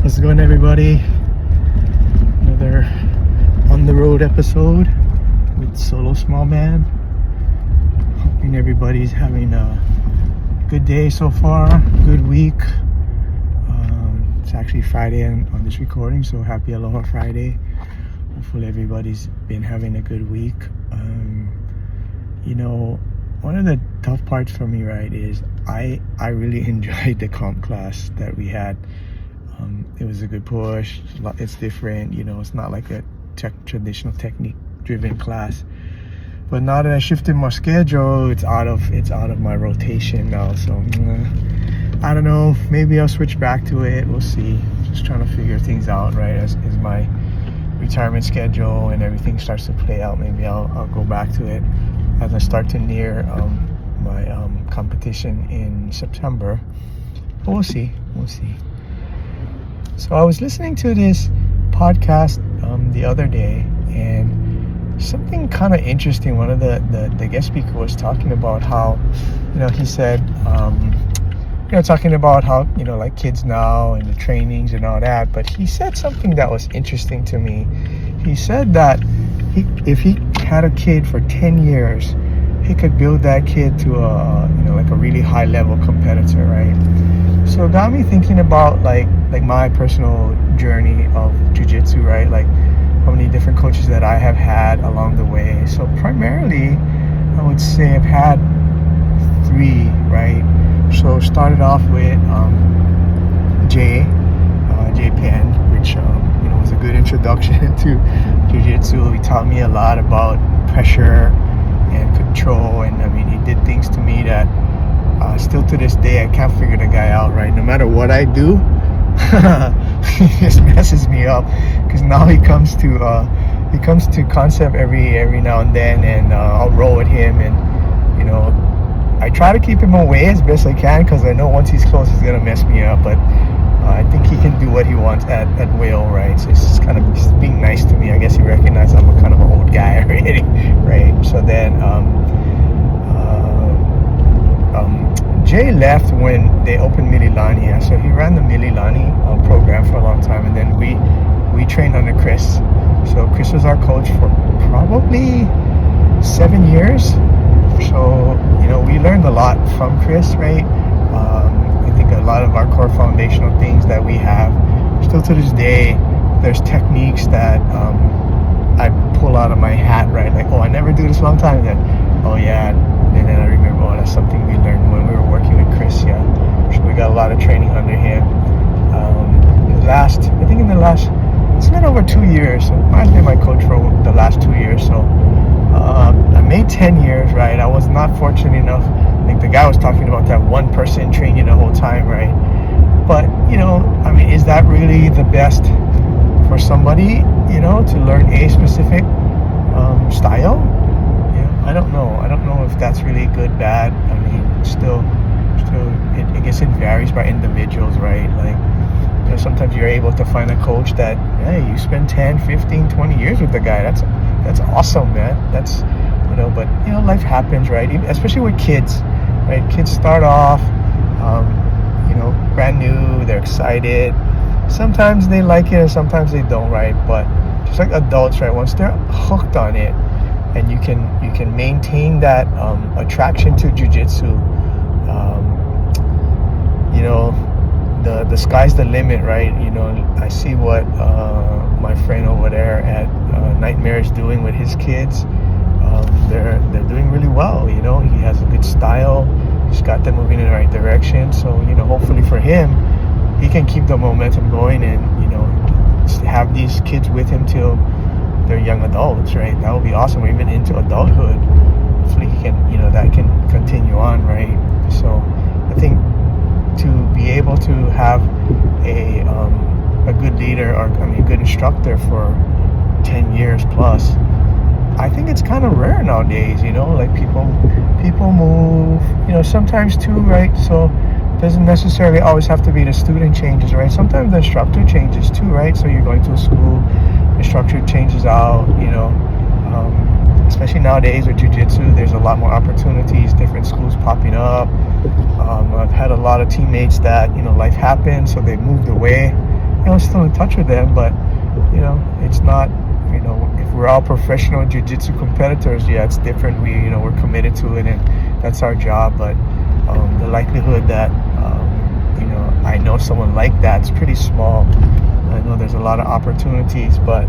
How's it going, everybody? Another on the road episode with Solo Small Man. Hoping everybody's having a good day so far, good week. It's actually Friday on this recording, so happy Aloha Friday. Hopefully everybody's been having a good week. One of the tough parts for me, right, is I really enjoyed the comp class that we had. It was a good push. It's different, it's not like a traditional technique-driven class. But now that I shifted my schedule, it's out of my rotation now. So I don't know. Maybe I'll switch back to it. We'll see. Just trying to figure things out, right? As my retirement schedule and everything starts to play out, maybe I'll go back to it as I start to near my competition in September. But we'll see. So I was listening to this podcast the other day, and something kind of interesting. One of the guest speaker was talking about how, he said, talking about how, like kids now and the trainings and all that. But he said something that was interesting to me. He said that if he had a kid for 10 years, he could build that kid to a really high level competitor, right? So it got me thinking about like my personal journey of jiu-jitsu, right? Like how many different coaches that I have had along the way. So primarily, I would say I've had 3, right? So started off with Jay Penn, which was a good introduction to jiu-jitsu. He taught me a lot about pressure and control, and he did things to me that still to this day I can't figure the guy out, right? No matter what I do, he just messes me up, because now he comes to concept every now and then, and I'll roll with him, and I try to keep him away as best I can, because I know once he's close he's gonna mess me up. But I think he can do what he wants at will, right? So it's just kind of just being nice to me. I guess he recognized I'm a kind of an old guy already, right? So then Jay left when they opened Mililani. So he ran the Mililani program for a long time, and then we trained under Chris. So Chris was our coach for probably 7 years. So we learned a lot from Chris, right? I think a lot of our core foundational things that we have still to this day, there's techniques that I pull out of my hat, right? Like, I never do this a long time. Then, and then I remember, that's something we learned when we were working with Chris. Yeah, so we got a lot of training under him. It's been over 2 years. So I've been my coach for the last 2 years. So I made 10 years, right? I was not fortunate enough. Like the guy was talking about that one person training the whole time, right? But is that really the best for somebody, to learn a specific style? I don't know if that's really good, bad. Still, I guess it varies by individuals, right? Like, sometimes you're able to find a coach that, hey, you spend 10, 15, 20 years with the guy. That's awesome, man. That's, but, life happens, right? Especially with kids, right? Kids start off, brand new, they're excited. Sometimes they like it and sometimes they don't, right? But just like adults, right? Once they're hooked on it, and you can maintain that attraction to jiu-jitsu, the sky's the limit, right? I see what my friend over there at Nightmare is doing with his kids. They're doing really well. He has a good style. He's got them moving in the right direction. So hopefully for him, he can keep the momentum going and have these kids with him till they're young adults, right? That would be awesome. Or even into adulthood. Hopefully he can, that can continue on, right? So I think to be able to have a good leader, or a good instructor for 10 years plus, I think it's kind of rare nowadays. Like people move, sometimes too, right? So it doesn't necessarily always have to be the student changes, right? Sometimes the instructor changes too, right? So you're going to a school, instructor changes out, especially nowadays with jiu-jitsu, there's a lot more opportunities, different schools popping up. I've had a lot of teammates that, life happened, so they moved away, still in touch with them, but it's not, if we're all professional jiu-jitsu competitors, yeah, it's different. We're committed to it, and that's our job. But the likelihood that I know someone like that's pretty small. I know there's a lot of opportunities, but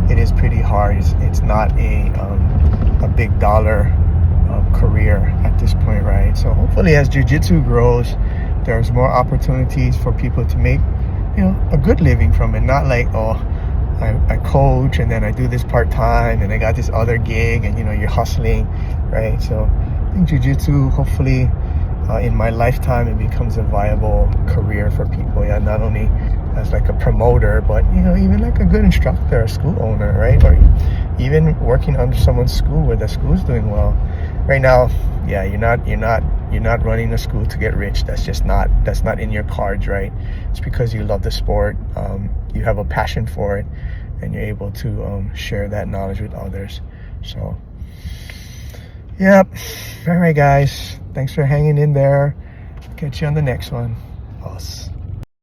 it is pretty hard. It's not a big dollar career at this point, right? So hopefully, as jiu-jitsu grows, there's more opportunities for people to make a good living from it. Not like, oh, I coach and then I do this part-time and I got this other gig, and you're hustling, right? So I think jiu-jitsu, hopefully in my lifetime, it becomes a viable career for people. Yeah, not only as like a promoter, but even like a good instructor, a school owner, right? Or even working under someone's school where the school's doing well. Right now, yeah, you're not running a school to get rich. That's not in your cards, right? It's because you love the sport, you have a passion for it, and you're able to share that knowledge with others. So yep. All right, guys, thanks for hanging in there. Catch you on the next one. Us.